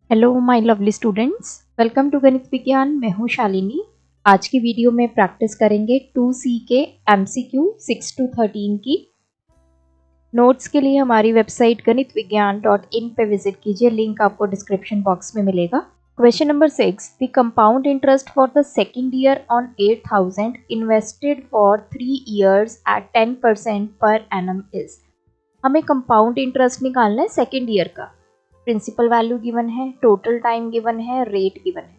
Hello my lovely students, welcome to Ganit Vigyan. मैं हूं शालिनी। आज की वीडियो में प्रैक्टिस करेंगे 2C के MCQ 6 to 13 की। नोट्स के लिए हमारी वेबसाइट ganitviggyan.in पे विजिट कीजिए, लिंक आपको डिस्क्रिप्शन बॉक्स में मिलेगा। Question number 6, the compound interest for the second year on 8,000 invested for 3 years at 10% per annum is. हमें कंपाउंड इंटरेस्ट निकालना है सेकेंड ईयर का। प्रिंसिपल वैल्यू गिवन है, टोटल टाइम गिवन है, रेट गिवन है।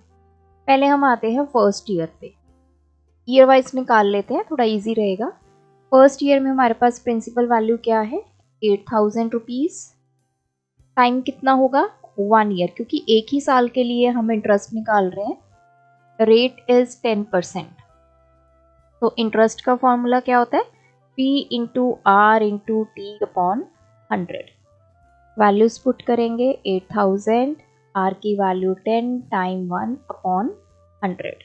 पहले हम आते हैं फर्स्ट ईयर पे। ईयर वाइज निकाल लेते हैं, थोड़ा इजी रहेगा। फर्स्ट ईयर में हमारे पास प्रिंसिपल वैल्यू क्या है, 8,000 रुपीज। टाइम कितना होगा, 1 ईयर, क्योंकि एक ही साल के लिए हम इंटरेस्ट निकाल रहे हैं। Rate is 10%। तो इंटरेस्ट का फॉर्मूला क्या होता है, P into R into T upon 100। Values put करेंगे, 8,000, आर की वैल्यू 10 टाइम 1 अपॉन 100।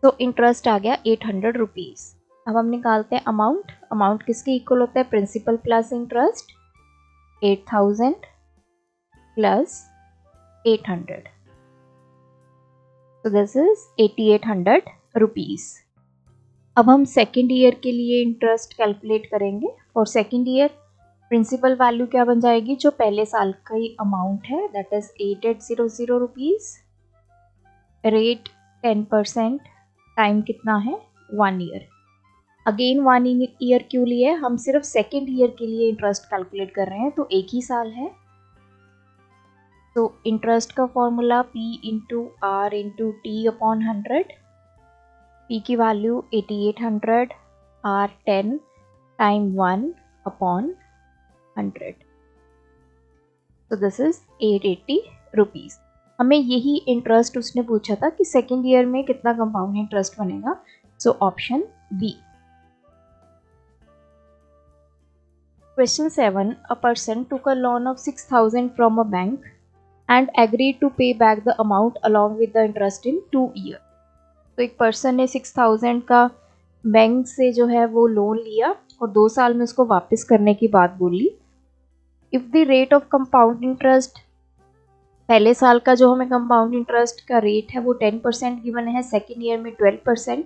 तो इंटरेस्ट आ गया 800 रुपीज। अब हम निकालते हैं अमाउंट। अमाउंट किसके इक्वल होता है, प्रिंसिपल प्लस इंटरेस्ट, 8,000 प्लस 800। तो दिस इज 8,800 रुपीज। अब हम सेकेंड ईयर के लिए इंटरेस्ट कैलकुलेट करेंगे। For second year principal value क्या बन जाएगी, जो पहले साल का ही अमाउंट है, that is 8,800 rupees. Rate 10%, time कितना है, 1 ईयर। अगेन 1 ईयर क्यों लिए, हम सिर्फ सेकेंड ईयर के लिए इंटरेस्ट कैलकुलेट कर रहे हैं, तो एक ही साल है। तो इंटरेस्ट का formula P into R into T upon 100। P की वैल्यू 8,800, R 10 टाइम 1 अपॉन 100। तो दिस इज 880 रुपीज। हमें यही इंटरेस्ट उसने पूछा था कि सेकेंड ईयर में कितना कंपाउंड इंटरेस्ट बनेगा। So option B. Question 7, a person took a loan of 6,000 from a bank and agreed to pay back the amount along with the interest in 2 year. तो एक person ने 6,000 का bank से जो है वो लोन लिया और 2 साल में उसको वापस करने की बात बोली। If the rate of compound interest, पहले साल का जो हमें कंपाउंड इंटरेस्ट का रेट है वो 10% गिवन है, सेकेंड ईयर में 12%।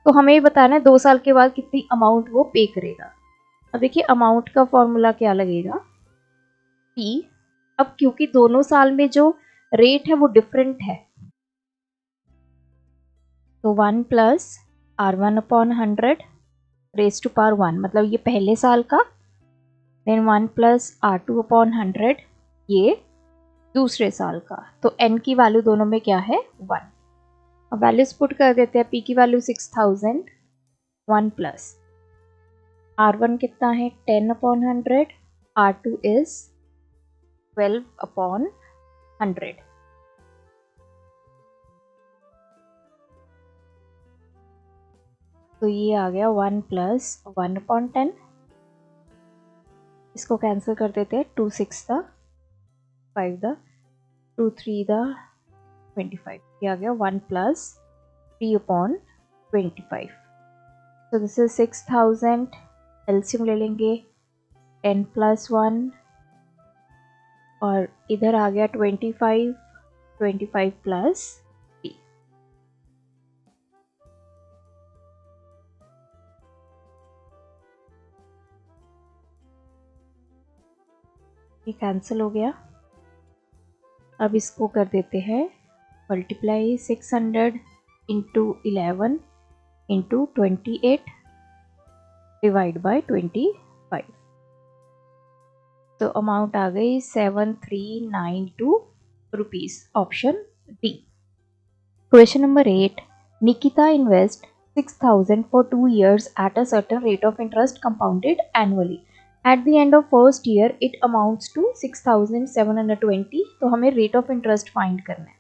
तो हमें ये बताना है 2 साल के बाद कितनी अमाउंट वो पे करेगा। अब देखिए अमाउंट का फॉर्मूला क्या लगेगा, P। अब क्योंकि दोनों साल में जो रेट है वो डिफरेंट है, तो 1 plus R1 upon 100 raise to power 1, मतलब ये पहले साल का। देन 1 प्लस R2 अपॉन 100, ये दूसरे साल का। तो n की वैल्यू दोनों में क्या है, 1। अब वैल्यूज पुट कर देते हैं। P की वैल्यू 6,000, 1 प्लस R1 कितना है, 10 अपॉन 100, R2 इज 12 अपॉन 100। तो ये आ गया 1 प्लस 1 अपॉन 10। इसको कैंसिल कर देते हैं, 2 6 द 5 द 2 3 द 25। ये आ गया 1 प्लस 3 अपॉन 25। तो दिस इज 6,000। एलसीएम ले लेंगे, 10 प्लस 1 और इधर आ गया 25, 25 प्लस 3। ये कैंसिल हो गया। अब इसको कर देते हैं multiply, 600 into 11 into 28 divide by 25। तो अमाउंट आ गई 7,392 rupees, option D. Question number 8, Nikita invest 6,000 for 2 years at a certain rate of interest compounded annually. At the end of first year it amounts to 6,720। तो हमें rate of interest find करना है।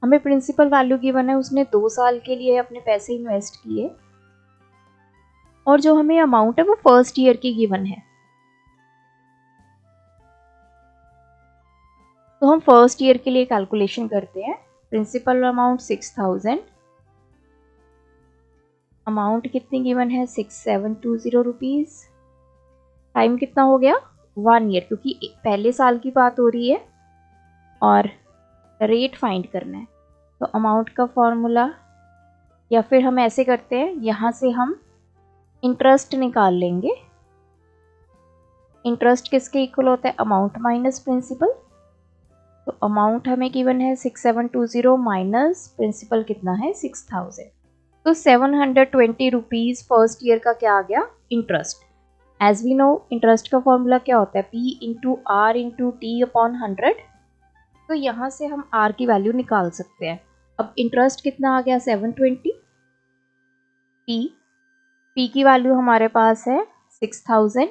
हमें principal value given है, उसने 2 साल के लिए अपने पैसे इन्वेस्ट किए और जो हमें अमाउंट है वो फर्स्ट ईयर की गिवन है। तो हम फर्स्ट ईयर के लिए कैलकुलेशन करते हैं। प्रिंसिपल अमाउंट 6,000, अमाउंट कितनी गिवन है, 6,720 रुपीज, टाइम कितना हो गया 1 ईयर, क्योंकि पहले साल की बात हो रही है और रेट फाइंड करना है। तो अमाउंट का फॉर्मूला, या फिर हम ऐसे करते हैं, यहाँ से हम इंटरेस्ट निकाल लेंगे। इंटरेस्ट किसके इक्वल होता है, अमाउंट माइनस प्रिंसिपल। तो अमाउंट हमें गिवन है 6720 माइनस प्रिंसिपल कितना है 6000। तो 720 रुपीज फर्स्ट ईयर का क्या आ गया, interest. As we know interest का फॉर्मूला क्या होता है, P into R into T upon 100। तो यहाँ से हम R की वैल्यू निकाल सकते हैं। अब इंटरेस्ट कितना आ गया 720, P की वैल्यू हमारे पास है 6000,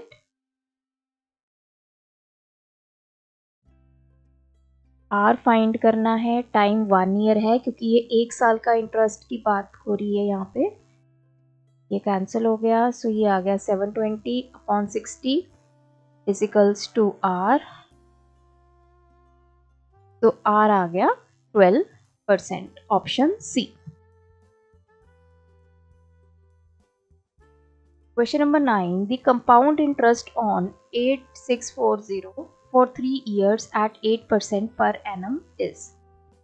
R फाइंड करना है, टाइम 1 ईयर है, क्योंकि ये 1 साल का इंटरेस्ट की बात हो रही है यहाँ पे। ये कैंसिल हो गया, सो ये आ गया 720 अपॉन 60 इजिकल्स टू R। तो R आ गया 12%, option C. Question number 9, the compound interest on 8640 for 3 years at 8% per annum is.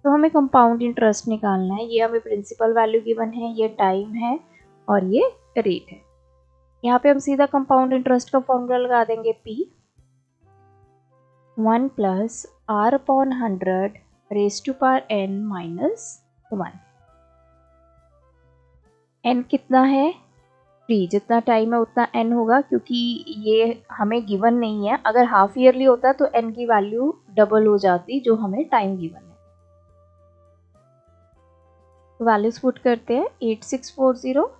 तो हमें कंपाउंड इंटरेस्ट निकालना है। ये हमें प्रिंसिपल वैल्यू गिवन है, ये टाइम है और ये रेट है। यहाँ पे हम सीधा कंपाउंड इंटरेस्ट का फॉर्मूला लगा देंगे, P 1 plus R upon 100 raise to power n minus 1। n कितना है 3, जितना टाइम है उतना n होगा, क्योंकि ये हमें गिवन नहीं है। अगर हाफ ईयरली होता तो n की वैल्यू डबल हो जाती, जो हमें टाइम गिवन है। तो वैल्यूज पुट करते हैं, 8640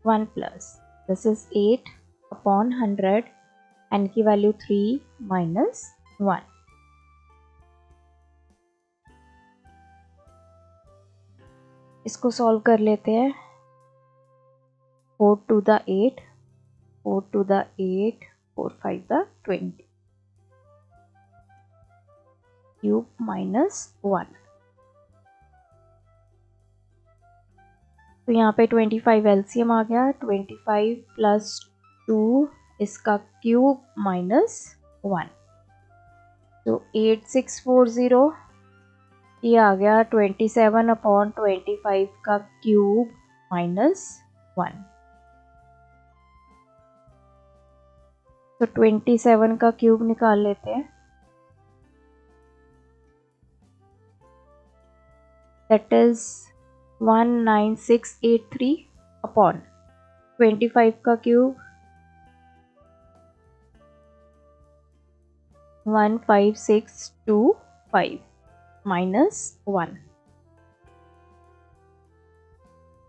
1 plus this is 8 upon 100, n की वैल्यू 3 माइनस 1। इसको सॉल्व कर लेते हैं। 4 to the 8, 4 to the 8, 4 5 the 20, cube minus 1। तो यहाँ पे 25 एलसीएम आ गया, 25 प्लस 2 इसका क्यूब माइनस 1। तो 8640 ये आ गया 27 अपॉन 25 का क्यूब माइनस 1। तो 27 का क्यूब निकाल लेते हैं, दैट इज 19683 अपॉन 25 का क्यूब 15625 माइनस 1।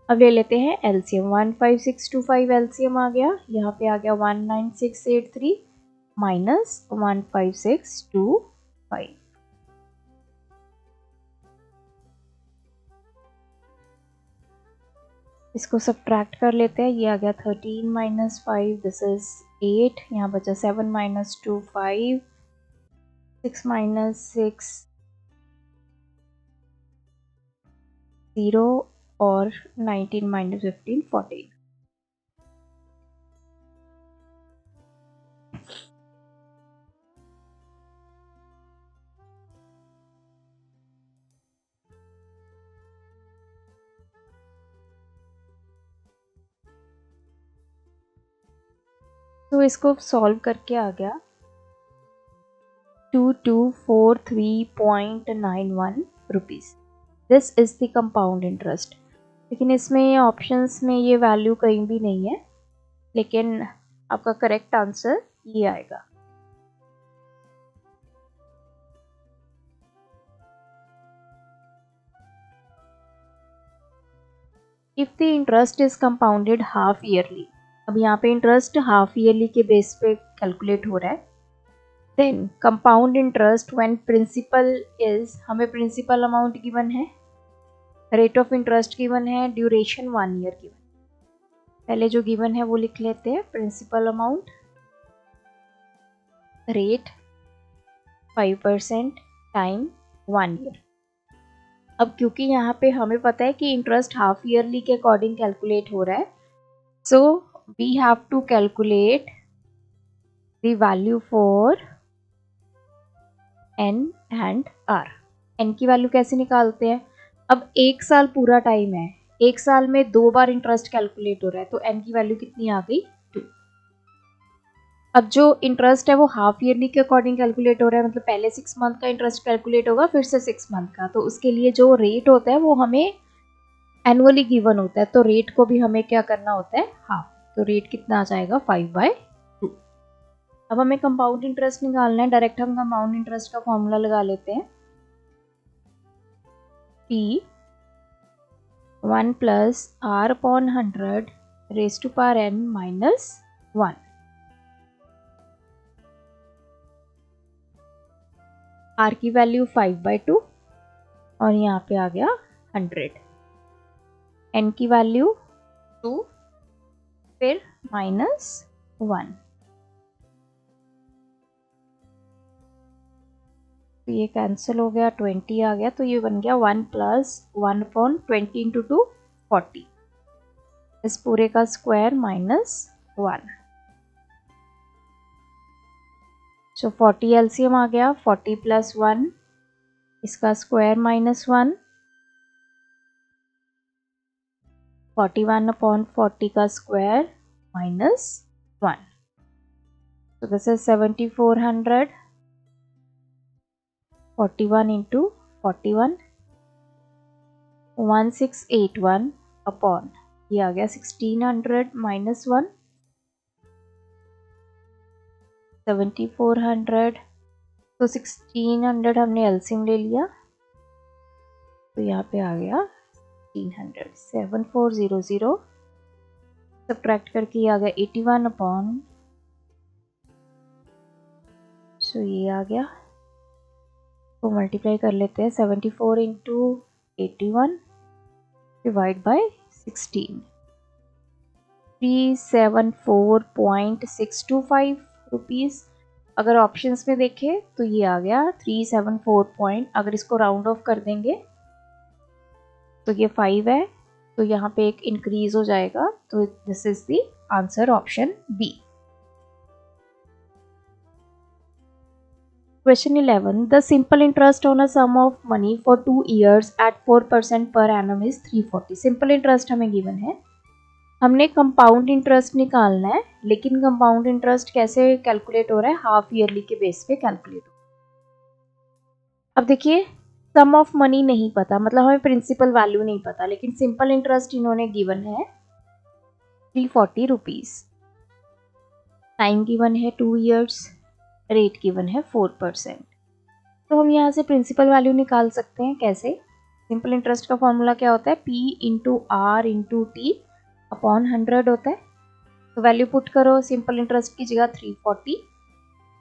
अब ले लेते हैं एलसीएम, 15625 एलसीएम आ गया, यहाँ पे आ गया 19683 माइनस 15625। इसको सब्ट्रैक्ट कर लेते हैं, ये आ गया 13 माइनस 5 दिस इज 8, यहाँ बचा 7 माइनस 2 5, 6 माइनस 6 0 और 19 माइनस 15 14। तो इसको सॉल्व करके आ गया 2243.91 rupees. This is the compound interest. लेकिन इसमें ऑप्शंस में ये वैल्यू कहीं भी नहीं है, लेकिन आपका करेक्ट आंसर ये आएगा। If the interest is compounded half yearly, अब यहाँ पे इंटरेस्ट हाफ ईयरली के बेस पे कैलकुलेट हो रहा है, then compound interest when principal is, हमें प्रिंसिपल अमाउंट गिवन है, रेट ऑफ इंटरेस्ट गिवन है, ड्यूरेशन 1 ईयर गिवन। पहले जो गिवन है वो लिख लेते हैं, principal amount, rate 5%, time 1 year. अब क्योंकि यहाँ पे हमें पता है कि इंटरेस्ट हाफ ईयरली के अकॉर्डिंग कैलकुलेट हो रहा है, सो we have to calculate the value for n and r. n की वैल्यू कैसे निकालते हैं? अब एक साल पूरा टाइम है, एक साल में 2 बार इंटरेस्ट कैलकुलेट हो रहा है, तो n की वैल्यू कितनी आ गई? 2। अब जो इंटरेस्ट है वो हाफ ईयरली के अकॉर्डिंग कैलकुलेट हो रहा है, मतलब पहले 6 मंथ का इंटरेस्ट कैलकुलेट होगा, फिर से 6 मंथ का, तो उसके लिए जो रेट होता है वो हमें एनुअली गिवन होता है, तो रेट को भी हमें क्या करना होता है? हाफ। तो रेट कितना आ जाएगा? 5/2। अब हमें कंपाउंड इंटरेस्ट निकालना है, डायरेक्ट हम कंपाउंड इंटरेस्ट का फॉर्मूला लगा लेते हैं। P 1 plus r upon 100 raised to power n minus 1। r की वैल्यू 5/2 और यहाँ पे आ गया 100। n की वैल्यू 2 फिर -1, तो ये कैंसिल हो गया, 20 आ गया, तो ये बन गया 1 + 1/20 इंटू 2 40, इस पूरे का स्क्वायर -1। सो 40 एलसीएम आ गया, 40 + 1 इसका स्क्वायर -1, 41/40 का square -1, so this is 7400, 41 into 41, 1681 upon ये आ गया 1600 -1, 7400, तो 1600 हमने एलसीएम ले लिया, तो यहाँ पे आ गया 1600, 7400 सब्ट्रैक्ट करके आ गया 81 अपॉन, सो ये आ गया, तो मल्टीप्लाई कर लेते हैं, 74 इंटू 81 डिवाइड बाय 16, 374.625 रुपीज़। अगर ऑप्शंस में देखें तो ये आ गया 374 अगर इसको राउंड ऑफ कर देंगे तो ये 5 है, तो यहाँ पे एक इंक्रीज हो जाएगा, तो this is the answer option B. Question 11. The simple interest on a sum of money for 2 years at 4% per annum is 340. Simple interest हमें given है, हमने कंपाउंड इंटरेस्ट निकालना है, लेकिन कंपाउंड इंटरेस्ट कैसे कैलकुलेट हो रहा है? हाफ ईयरली के बेस पे कैलकुलेट हो। अब देखिए, सम ऑफ मनी नहीं पता, मतलब हमें प्रिंसिपल वैल्यू नहीं पता, लेकिन सिंपल इंटरेस्ट इन्होंने गिवन है 340 रुपीज़, टाइम गिवन है 2 years, रेट गिवन है 4%। तो हम यहाँ से प्रिंसिपल वैल्यू निकाल सकते हैं। कैसे? सिंपल इंटरेस्ट का फॉर्मूला क्या होता है? P into R into T upon 100 होता है, तो वैल्यू पुट करो, सिंपल इंटरेस्ट की जगह 340,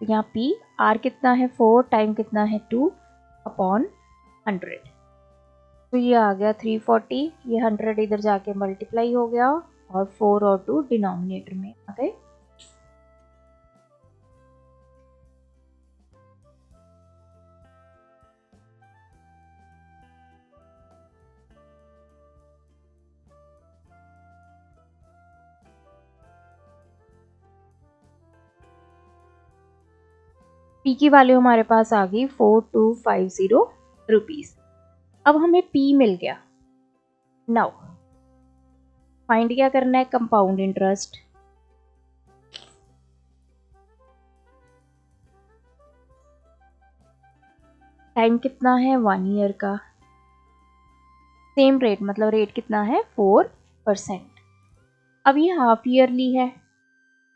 तो यहाँ P आर कितना है 4, टाइम कितना है 2 अपॉन 100, तो ये आ गया 340, ये 100 इधर जाके मल्टीप्लाई हो गया और 4 और 2 डिनोमिनेटर में आ गए। P की वैल्यू हमारे पास आ गई 4250 रुपीज़। अब हमें P मिल गया। नाउ फाइंड क्या करना है? Compound interest. टाइम कितना है? 1 ईयर का, सेम रेट, मतलब रेट कितना है 4%। अब ये हाफ ईयरली है,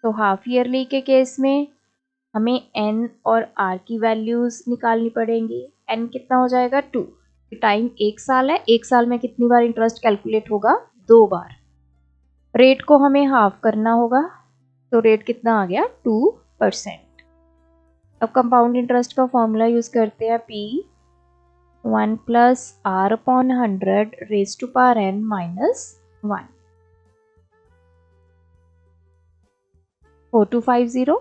तो हाफ ईयरली के केस में हमें n और r की वैल्यूज निकालनी पड़ेंगी। n कितना हो जाएगा 2, टाइम 1 साल है, 1 साल में कितनी बार इंटरेस्ट कैलकुलेट होगा? 2 बार। रेट को हमें हाफ करना होगा, तो रेट कितना आ गया 2%। अब कंपाउंड इंटरेस्ट का फॉर्मूला यूज करते हैं, P 1 + r upon 100 raised to power n minus 1, 4250,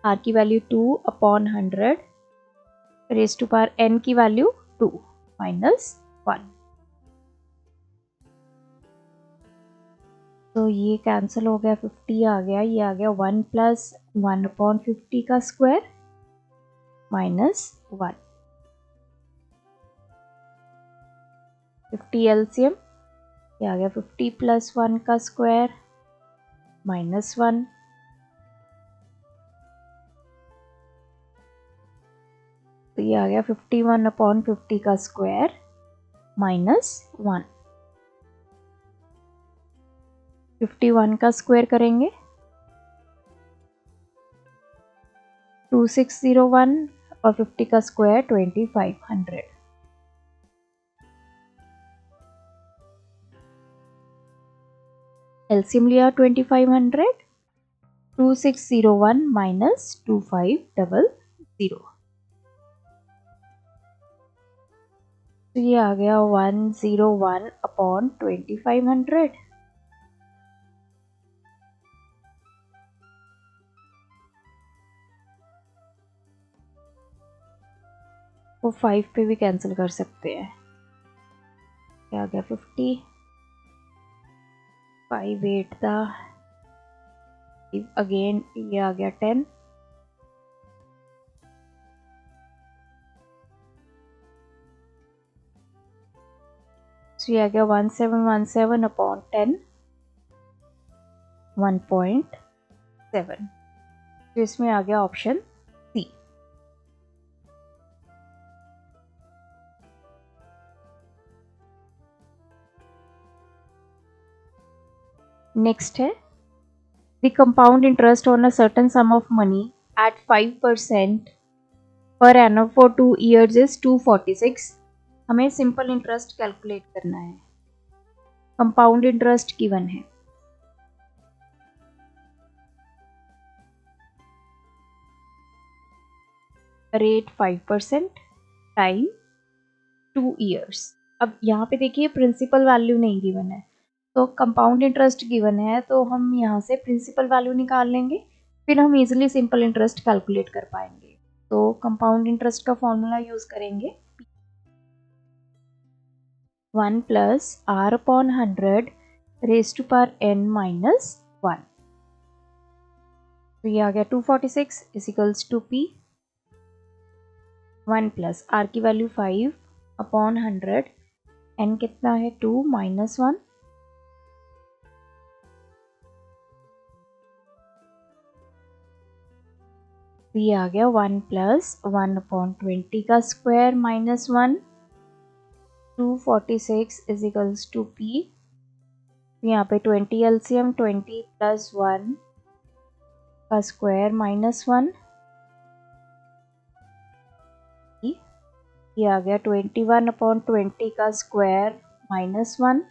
r की value 2 upon 100 raise to power n की वैल्यू 2 -1। तो ये कैंसिल हो गया, 50 आ गया, ये आ गया 1 प्लस 1/50 का स्क्वायर माइनस 1। 50 एलसीएम, ये आ गया 50 प्लस 1 का स्क्वायर माइनस 1। तो ये आ गया 51/50 का स्क्वायर माइनस 1। 51 का स्क्वायर करेंगे 2601 और 50 का स्क्वायर 2500। एलसीएम लिया 2500, 2601 माइनस 2500। तो ये आ गया 101/2500। वो 5 पे भी कैंसिल कर सकते हैं। क्या आ गया 50, 5 8 था, अगेन ये आ गया 10। तो ये आ गया 1717/10, 1.7। तो इसमें आ गया ऑप्शन सी। नेक्स्ट है the compound interest on a certain some of money at 5% per annum for 2 years is 246। हमें सिंपल इंटरेस्ट कैलकुलेट करना है। कंपाउंड इंटरेस्ट गिवन है। Rate 5% time 2 years। अब यहाँ पे देखिए प्रिंसिपल वैल्यू नहीं गिवन है, तो कंपाउंड इंटरेस्ट गिवन है, तो हम यहाँ से प्रिंसिपल वैल्यू निकाल लेंगे, फिर हम इजीली सिंपल इंटरेस्ट कैलकुलेट कर पाएंगे। तो कंपाउंड इंटरेस्ट का फॉर्मूला यूज करेंगे 1 plus r/100 raise to power n minus 1। तो ये आ गया 246 equals to p। 1 plus r की वैल्यू 5/100, n कितना है 2 माइनस 1। तो ये आ गया 1 प्लस 1/20 का square minus 1, 246 equals to p। यहाँ पे 20 एलसीएम, 20 प्लस 1 का स्क्वायर माइनस 1। ये आ गया 21/20 का स्क्वायर माइनस 1।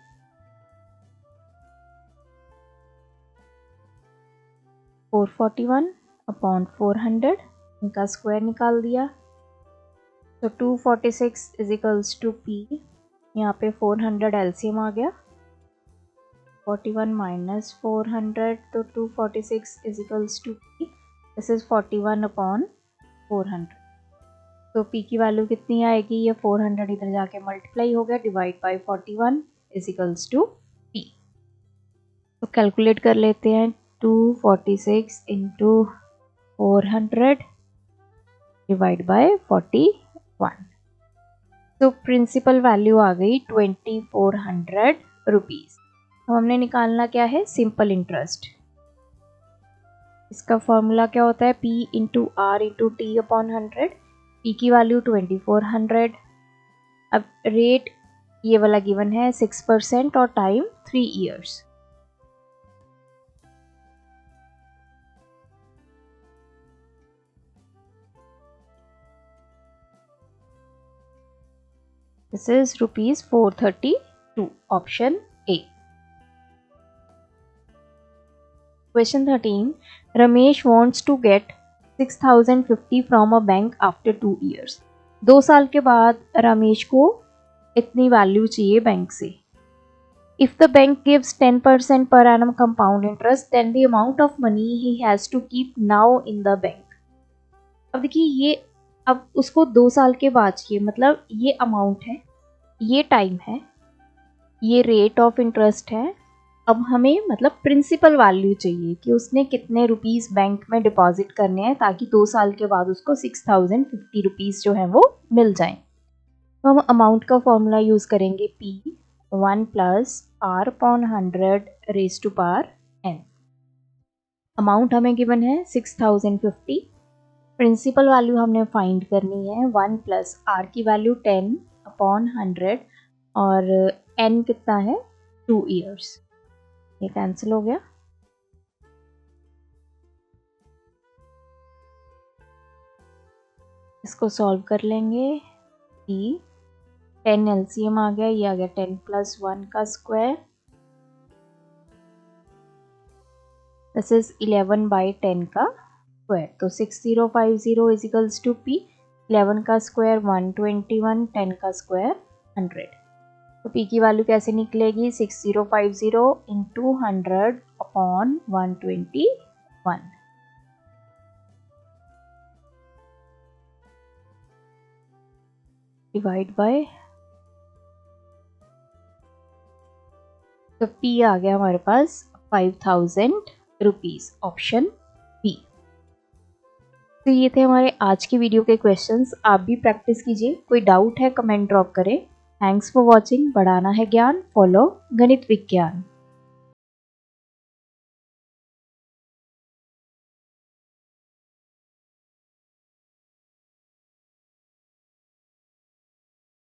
441/400 इनका स्क्वायर निकाल दिया। तो 246 इजिकल्स टू p। यहाँ पे 400 एलसीएम आ गया, 41 माइनस 400, तो 246 equals to p। This is 41/400। तो p की वैल्यू कितनी आएगी, ये 400 इधर जाके मल्टीप्लाई हो गया, divide by 41 equals to p। तो कैलकुलेट कर लेते हैं 246 इंटू 400 डिवाइड बाय 41। तो प्रिंसिपल वैल्यू आ गई 2400 रुपीज। अब हमने निकालना क्या है, सिंपल इंटरेस्ट। इसका फॉर्मूला क्या होता है, p into R into T upon 100। p की वैल्यू 2400। अब रेट ये वाला गिवन है 6% और time 3 years। This is rupees 432, option A. Question 13. Ramesh wants to get 6050 from a bank after 2 years. 2 साल के बाद रमेश को इतनी वैल्यू चाहिए बैंक से। If the bank gives 10% per annum compound interest, then the amount of money he has to keep now in the bank. अब देखिए ये अब उसको 2 साल के बाद चाहिए, मतलब ये अमाउंट है, ये टाइम है, ये रेट ऑफ इंटरेस्ट है अब हमें मतलब प्रिंसिपल वैल्यू चाहिए कि उसने कितने रुपीस बैंक में डिपॉजिट करने हैं ताकि 2 साल के बाद उसको 6050 रुपीस जो है वो मिल जाएं। तो हम अमाउंट का फॉर्मूला यूज़ करेंगे P 1 plus R upon 100 raise to power n। Amount हमें गिवन है 6050। प्रिंसिपल वैल्यू हमने फाइंड करनी है 1 प्लस R की वैल्यू 10 अपॉन 100 और n कितना है 2 ईयर्स। ये कैंसिल हो गया। इसको सॉल्व कर लेंगे कि 10 एलसीएम आ गया, ये आ गया 10 प्लस 1 का स्क्वायर, दिस इज 11 बाई 10 का स्क्वायर। तो 6050 इज इक्वल्स टू P, 11 का स्क्वायर 121, 10 का स्क्वायर 100। तो P की वैल्यू कैसे निकलेगी 6050 इंटू 100 अपॉन 121 डिवाइड बाय, तो P आ गया हमारे पास 5000 रुपीज, ऑप्शन बी। तो ये थे हमारे आज की वीडियो के क्वेश्चंस। आप भी प्रैक्टिस कीजिए, कोई डाउट है कमेंट ड्रॉप करें। Thanks for watching. बढ़ाना है ज्ञान, फॉलो गणित विज्ञान।